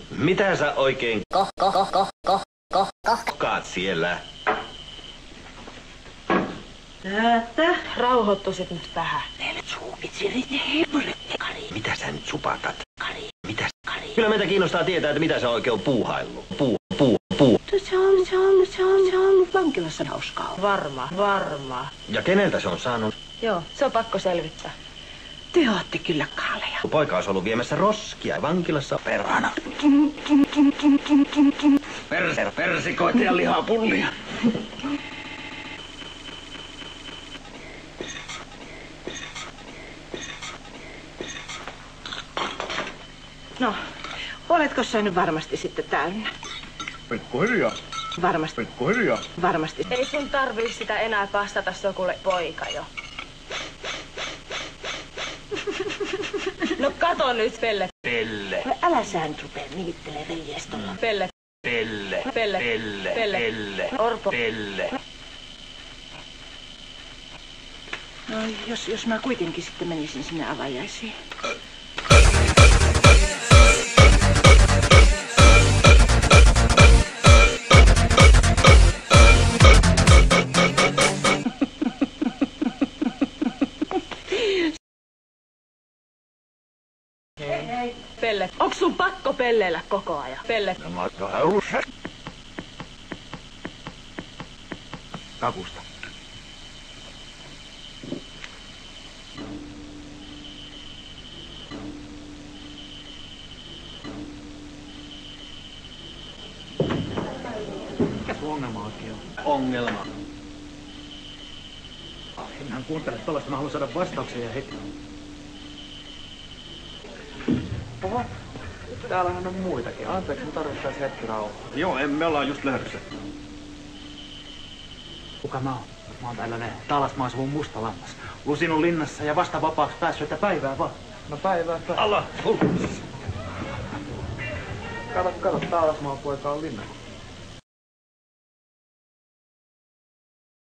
Mitä sä oikein kohkaat siellä? Rauhoittuisit nyt vähän. Mitä sä nyt supatat? Mitä? Kyllä meitä kiinnostaa tietää, että mitä sä oikein on puuhaillut. Se on vankilassa hauskaa. Varma. Ja keneltä se on saanut? Joo, se on pakko selvittää. Te ootte kyllä kaaleja. Poika olisi ollut viemässä roskia vankilassa perhana. Persikoita ja lihapullia. No, oletko sä nyt varmasti sitten täynnä? Pikkuhiljaa. Varmasti. Pikkuhiljaa. Varmasti. Ei sun tarvii sitä enää pastata, se on kuule poika jo. No kato nyt, Pelle. Pelle. No älä sä nyt rupee nimittele veljestolla. Pelle. Orpo. Pelle. No jos mä kuitenkin sitten menisin sinne avajaisiin. Hei. Pelle, onks sun pakko pelleillä koko ajan? Pelle. Kakusta. Mikä sun ongelma oikein on? Ongelma. Enhän kuuntele tollaista, mä haluan saada vastauksia heti. Oho, täällähän on muitakin. Anteeksi, me tarvittaisiin hetki rauhaa. Joo, me ollaan just lähdössä. Kuka mä oon? Mä oon tällainen Taalasmaasuvun musta lammas. Lusinun linnassa ja vasta vapaaksi päässyt, että päivää vaan. No päivää. Allah! Kato, Taalasmaan poika on linnassa.